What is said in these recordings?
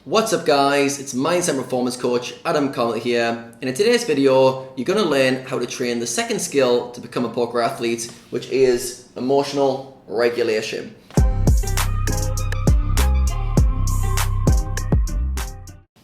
What's up guys, it's Mindset and Performance Coach Adam Connolly here, and in today's video you're going to learn how to train the second skill to become a poker athlete, which is emotional regulation.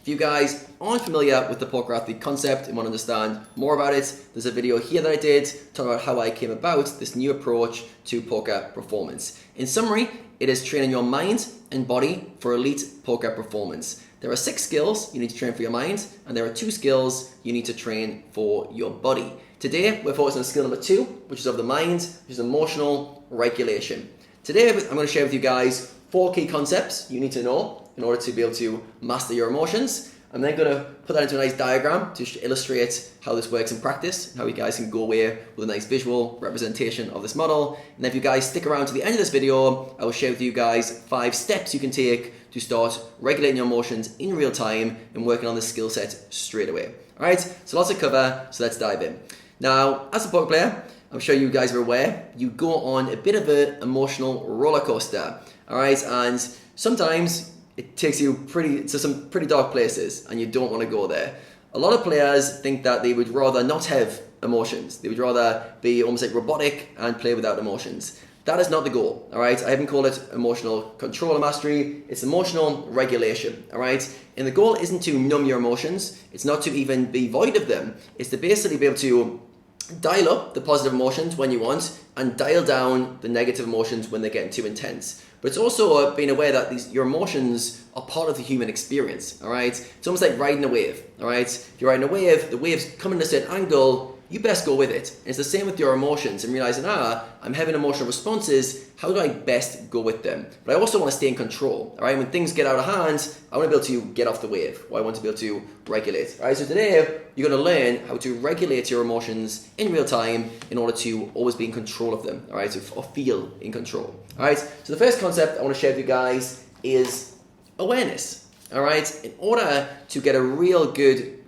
If you guys aren't familiar with the poker athlete concept and want to understand more about it, there's a video here that I did talking about how I came about this new approach to poker performance. In summary, it is training your mind and body for elite poker performance. There are 6 skills you need to train for your mind, and there are 2 skills you need to train for your body. Today, we're focused on skill number 2, which is of the mind, which is emotional regulation. Today, I'm going to share with you guys 4 key concepts you need to know in order to be able to master your emotions. I'm then going to put that into a nice diagram to illustrate how this works in practice, and how you guys can go away with a nice visual representation of this model. And if you guys stick around to the end of this video, I will share with you guys 5 steps you can take to start regulating your emotions in real time and working on this skill set straight away. Alright, so lots to cover, so let's dive in. Now, as a poker player, I'm sure you guys are aware, you go on a bit of an emotional roller coaster. Alright, and sometimes it takes you to some pretty dark places and you don't want to go there. A lot of players think that they would rather not have emotions. They would rather be almost like robotic and play without emotions. That is not the goal, alright? I haven't called it emotional control or mastery, it's emotional regulation, alright? And the goal isn't to numb your emotions, it's not to even be void of them, it's to basically be able to dial up the positive emotions when you want and dial down the negative emotions when they're getting too intense. But it's also being aware that your emotions are part of the human experience, alright? It's almost like riding a wave, alright? If you're riding a wave, the wave's coming at a certain angle, you best go with it. And it's the same with your emotions and realizing, I'm having emotional responses, how do I best go with them? But I also want to stay in control, alright? When things get out of hand, I want to be able to get off the wave, or I want to be able to regulate, alright? So today, you're going to learn how to regulate your emotions in real time in order to always be in control of them, alright? Or feel in control, alright? So the first concept I want to share with you guys is awareness, alright? In order to get a real good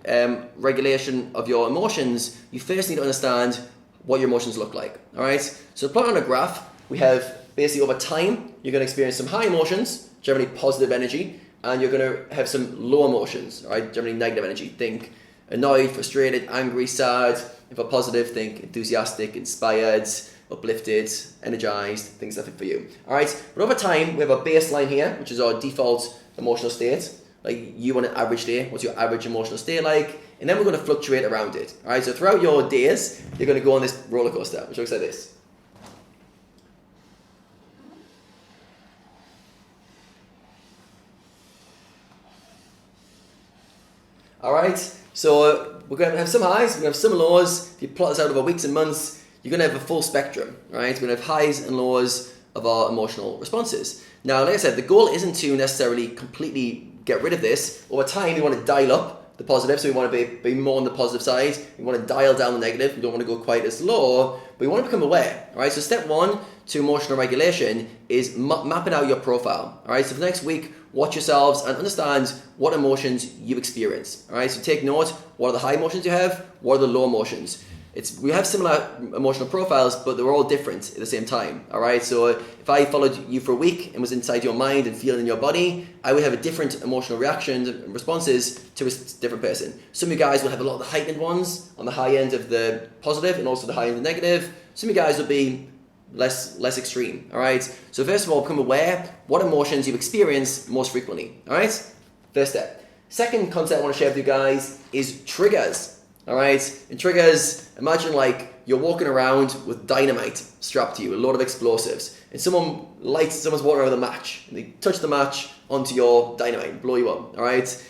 regulation of your emotions, you first need to understand what your emotions look like, alright? So plot on a graph, we have basically over time, you're going to experience some high emotions, generally positive energy, and you're going to have some low emotions, alright? Generally negative energy. Think annoyed, frustrated, angry, sad. If a positive, think enthusiastic, inspired, uplifted, energized, things that fit for you. Alright, but over time, we have a baseline here, which is our default emotional state. Like you on an average day, what's your average emotional state like? And then we're going to fluctuate around it. Alright, so throughout your days, you're going to go on this roller coaster, which looks like this. Alright, so we're going to have some highs, we're going to have some lows. If you plot this out over weeks and months, you're going to have a full spectrum, right? We're going to have highs and lows of our emotional responses. Now, like I said, the goal isn't to necessarily completely get rid of this. Over time, we want to dial up the positive, so we want to be more on the positive side. We want to dial down the negative. We don't want to go quite as low, but we want to become aware, all right? So step 1 to emotional regulation is mapping out your profile, all right? So for the next week, watch yourselves and understand what emotions you experience, all right? So take note, what are the high emotions you have? What are the low emotions? We have similar emotional profiles, but they're all different at the same time, alright? So if I followed you for a week and was inside your mind and feeling in your body, I would have a different emotional reactions and responses to a different person. Some of you guys will have a lot of the heightened ones on the high end of the positive and also the high end of the negative. Some of you guys will be less extreme, alright? So first of all, become aware what emotions you experience most frequently, alright? First step. Second concept I want to share with you guys is triggers. Alright, and triggers, imagine like you're walking around with dynamite strapped to you, a lot of explosives, and someone's walking around with a match, and they touch the match onto your dynamite and blow you up, alright?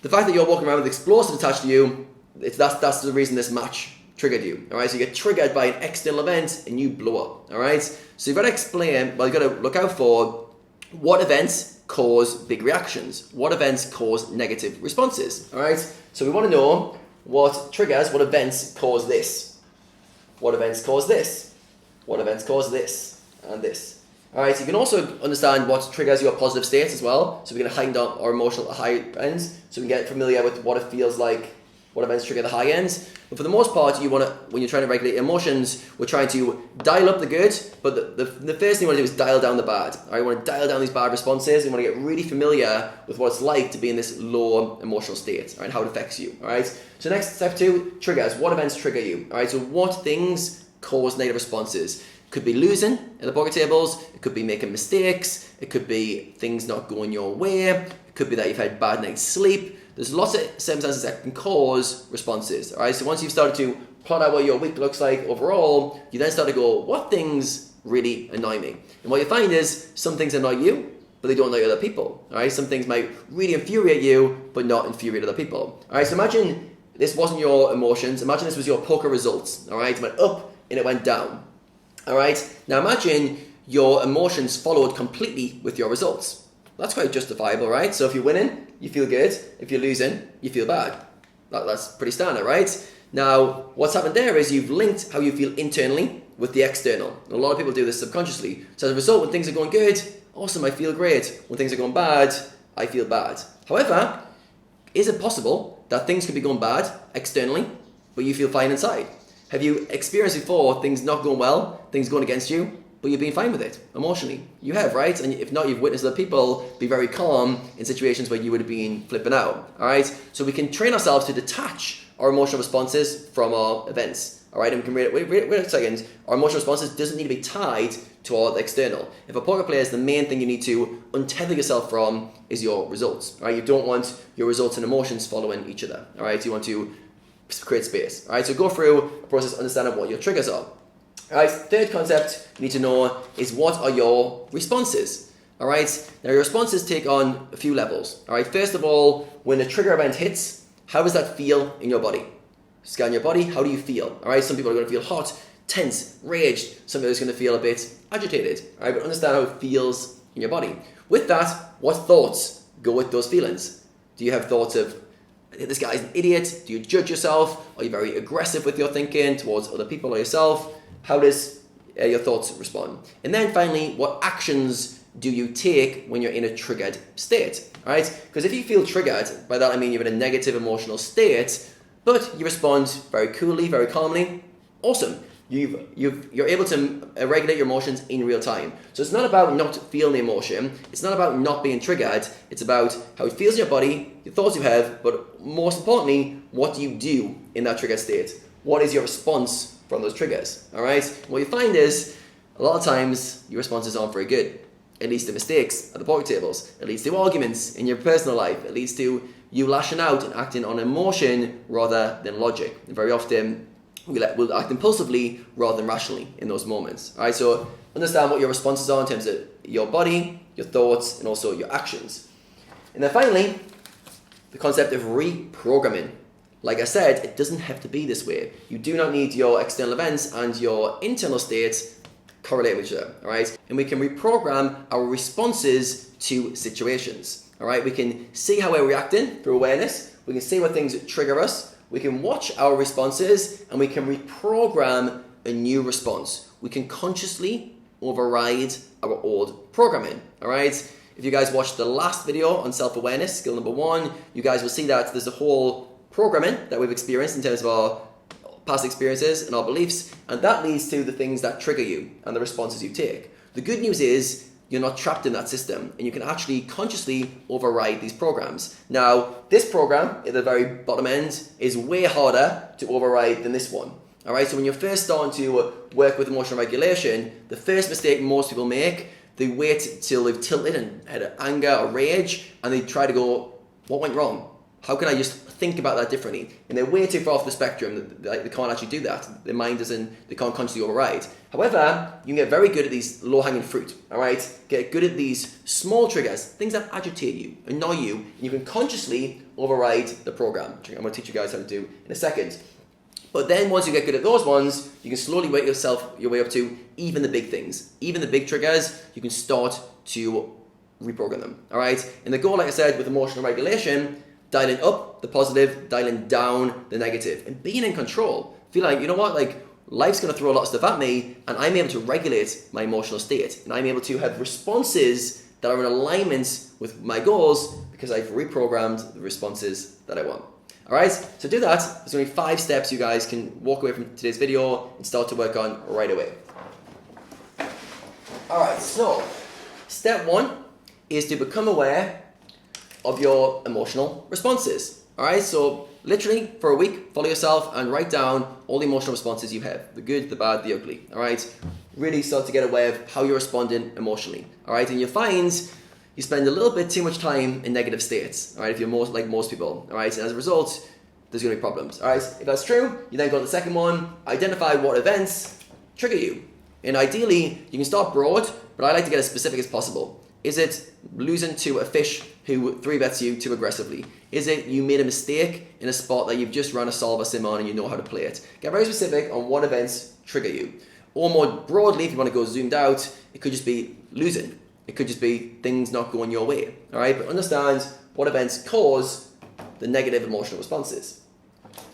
The fact that you're walking around with explosives attached to you, that's the reason this match triggered you, alright? So you get triggered by an external event and you blow up, alright? So you've got to you've got to look out for what events cause big reactions, what events cause negative responses, alright? So we want to know what triggers, what events cause this? What events cause this? What events cause this? And this. Alright, you can also understand what triggers your positive states as well. So we're going to heighten our emotional high ends. So we can get familiar with what it feels like What events trigger the high end? But for the most part, you want to, when you're trying to regulate emotions, we're trying to dial up the good, but the first thing you want to do is dial down the bad. All right, you want to dial down these bad responses. You want to get really familiar with what it's like to be in this low emotional state, all right, how it affects you. All right. So next, step 2, triggers. What events trigger you? All right. So what things cause negative responses? It could be losing in the poker tables. It could be making mistakes. It could be things not going your way. It could be that you've had bad night's sleep. There's lots of circumstances that can cause responses, all right? So once you've started to plot out what your week looks like overall, you then start to go, what things really annoy me? And what you find is some things annoy you, but they don't annoy other people, all right? Some things might really infuriate you, but not infuriate other people, all right? So imagine this wasn't your emotions. Imagine this was your poker results, all right? It went up and it went down, all right? Now imagine your emotions followed completely with your results. That's quite justifiable, right? So if you're winning, you feel good. If you're losing, you feel bad. That's pretty standard, right? Now, what's happened there is you've linked how you feel internally with the external. And a lot of people do this subconsciously. So as a result, when things are going good, awesome, I feel great. When things are going bad, I feel bad. However, is it possible that things could be going bad externally, but you feel fine inside? Have you experienced before things not going well, things going against you, but you've been fine with it emotionally? You have, right? And if not, you've witnessed other people be very calm in situations where you would have been flipping out, all right? So we can train ourselves to detach our emotional responses from our events, all right? And we can wait a second. Our emotional responses doesn't need to be tied to our external. If a poker player is the main thing you need to untether yourself from is your results, all right? You don't want your results and emotions following each other, all right? You want to create space, all right? So go through a process understanding what your triggers are. Alright, third concept you need to know is what are your responses. Alright, now your responses take on a few levels. Alright, first of all, when a trigger event hits, how does that feel in your body? Scan your body, how do you feel? Alright, some people are going to feel hot, tense, raged. Some people are going to feel a bit agitated. Alright, but understand how it feels in your body. With that, what thoughts go with those feelings? Do you have thoughts of, this guy's an idiot? Do you judge yourself? Are you very aggressive with your thinking towards other people or yourself? How does your thoughts respond? And then finally, what actions do you take when you're in a triggered state? All right? Because if you feel triggered, by that I mean you're in a negative emotional state, but you respond very coolly, very calmly, awesome. You're able to regulate your emotions in real time. So it's not about not feeling the emotion. It's not about not being triggered. It's about how it feels in your body, the thoughts you have, but most importantly, what do you do in that triggered state? What is your response from those triggers? All right. What you find is a lot of times your responses aren't very good. It leads to mistakes at the poker tables. It leads to arguments in your personal life. It leads to you lashing out and acting on emotion rather than logic. And very often we'll act impulsively rather than rationally in those moments. All right. So understand what your responses are in terms of your body, your thoughts, and also your actions. And then finally, the concept of reprogramming. Like I said, it doesn't have to be this way. You do not need your external events and your internal states correlate with each other, all right? And we can reprogram our responses to situations, all right? We can see how we're reacting through awareness. We can see what things trigger us. We can watch our responses and we can reprogram a new response. We can consciously override our old programming, all right? If you guys watched the last video on self-awareness, skill number 1, you guys will see that there's a whole programming that we've experienced in terms of our past experiences and our beliefs, and that leads to the things that trigger you and the responses you take. The good news is you're not trapped in that system and you can actually consciously override these programs. Now, this program at the very bottom end is way harder to override than this one. All right, so when you're first starting to work with emotional regulation, the first mistake most people make, they wait till they've tilted and had anger or rage, and they try to go, what went wrong? How can I just think about that differently? And they're way too far off the spectrum. They can't actually do that. Their mind they can't consciously override. However, you can get very good at these low-hanging fruit, all right? Get good at these small triggers, things that agitate you, annoy you, and you can consciously override the program, which I'm going to teach you guys how to do in a second. But then once you get good at those ones, you can slowly work your way up to even the big things. Even the big triggers, you can start to reprogram them, all right? And the goal, like I said, with emotional regulation, dialing up the positive, dialing down the negative, and being in control. Feel like, you know what, like life's going to throw a lot of stuff at me, and I'm able to regulate my emotional state, and I'm able to have responses that are in alignment with my goals because I've reprogrammed the responses that I want. Alright, so do that. There's only 5 steps you guys can walk away from today's video and start to work on right away. Alright, so step 1 is to become aware of your emotional responses. Alright, so literally for a week, follow yourself and write down all the emotional responses you have. The good, the bad, the ugly. Alright, really start to get aware of how you're responding emotionally. Alright, and you'll find you spend a little bit too much time in negative states. Alright, if you're like most people. Alright, and as a result, there's going to be problems. Alright, if that's true, you then go to the second one, identify what events trigger you. And ideally, you can start broad, but I like to get as specific as possible. Is it losing to a fish who 3-bets you too aggressively? Is it you made a mistake in a spot that you've just run a solver sim on and you know how to play it? Get very specific on what events trigger you. Or more broadly, if you want to go zoomed out, it could just be losing. It could just be things not going your way. Alright, but understand what events cause the negative emotional responses.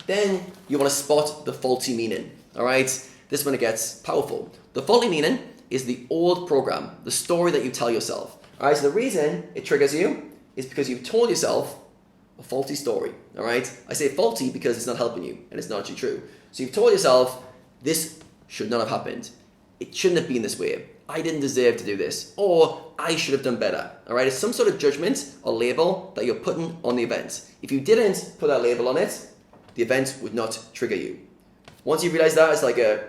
Then you want to spot the faulty meaning. Alright, this one it gets powerful. The faulty meaning is the old program, the story that you tell yourself. Alright, so the reason it triggers you is because you've told yourself a faulty story. Alright, I say faulty because it's not helping you and it's not actually true. So you've told yourself this should not have happened. It shouldn't have been this way. I didn't deserve to do this, or I should have done better. Alright, it's some sort of judgment or label that you're putting on the event. If you didn't put that label on it, the event would not trigger you. Once you realize that, it's like a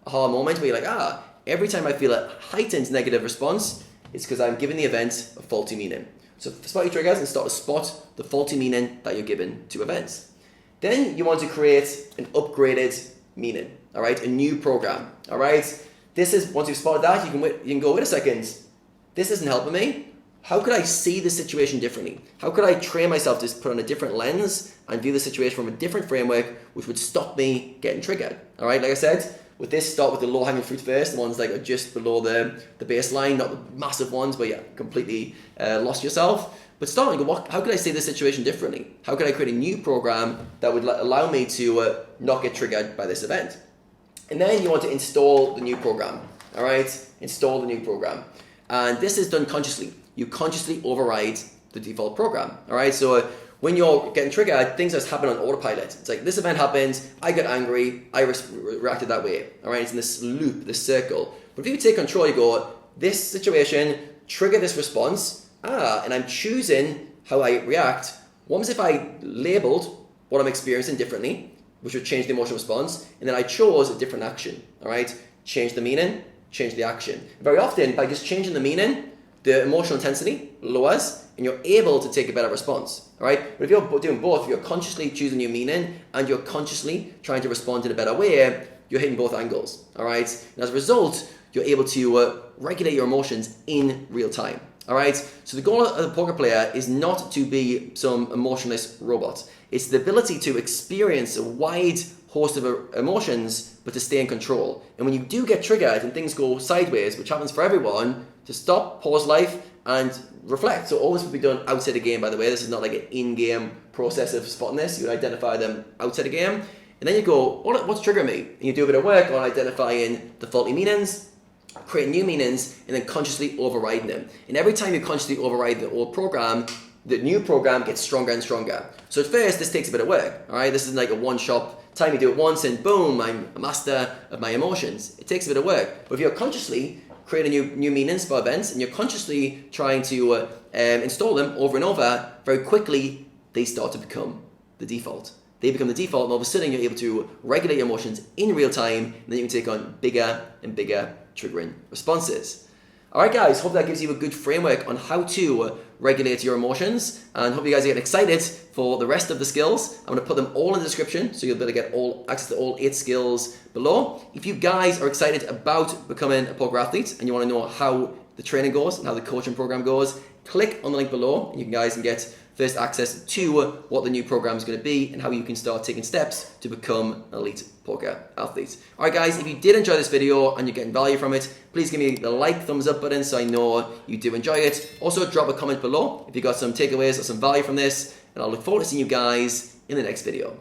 aha moment where you're like, every time I feel a heightened negative response, it's because I'm giving the event a faulty meaning. So spot your triggers and start to spot the faulty meaning that you're giving to events. Then you want to create an upgraded meaning, alright, a new program, alright. This is, once you've spotted that, you can go, wait a second, this isn't helping me. How could I see the situation differently? How could I train myself to put on a different lens and view the situation from a different framework which would stop me getting triggered? Alright, like I said, with this, start with the low-hanging fruit first, the ones that are just below the baseline, not the massive ones where you completely lost yourself. But start and go, how could I see this situation differently? How could I create a new program that would allow me to not get triggered by this event? And then you want to install the new program, all right? Install the new program. And this is done consciously. You consciously override the default program, all right? So when you're getting triggered, things just happen on autopilot. It's like, this event happens, I got angry, I reacted that way, all right? It's in this loop, this circle. But if you take control, you go, this situation, trigger this response, and I'm choosing how I react. What was if I labeled what I'm experiencing differently, which would change the emotional response, and then I chose a different action, all right? Change the meaning, change the action. Very often, by just changing the meaning, the emotional intensity lowers, and you're able to take a better response, all right? But if you're doing both, if you're consciously choosing your meaning, and you're consciously trying to respond in a better way, you're hitting both angles, all right? And as a result, you're able to regulate your emotions in real time. All right, so the goal of the poker player is not to be some emotionless robot. It's the ability to experience a wide host of emotions, but to stay in control. And when you do get triggered and things go sideways, which happens for everyone, to stop, pause life, and reflect. So always will be done outside the game, by the way. This is not like an in-game process of spotting this. You would identify them outside the game. And then you go, what's triggering me? And you do a bit of work on identifying the faulty meanings, create new meanings, and then consciously overriding them. And every time you consciously override the old program, the new program gets stronger and stronger. So at first, this takes a bit of work, all right? This isn't like a one-shot time. You do it once and boom, I'm a master of my emotions. It takes a bit of work. But if you're consciously creating new meanings for events and you're consciously trying to install them over and over, very quickly, they start to become the default. They become the default, and all of a sudden, you're able to regulate your emotions in real time, and then you can take on bigger and bigger triggering responses. Alright guys, hope that gives you a good framework on how to regulate your emotions, and hope you guys are getting excited for the rest of the skills. I'm going to put them all in the description so you'll be able to get access to all 8 skills below. If you guys are excited about becoming a poker athlete and you want to know how the training goes and how the coaching program goes, click on the link below and you guys can get first access to what the new program is going to be and how you can start taking steps to become an elite poker athlete. Alright guys, if you did enjoy this video and you're getting value from it, please give me the thumbs up button so I know you do enjoy it. Also drop a comment below if you got some takeaways or some value from this, and I'll look forward to seeing you guys in the next video.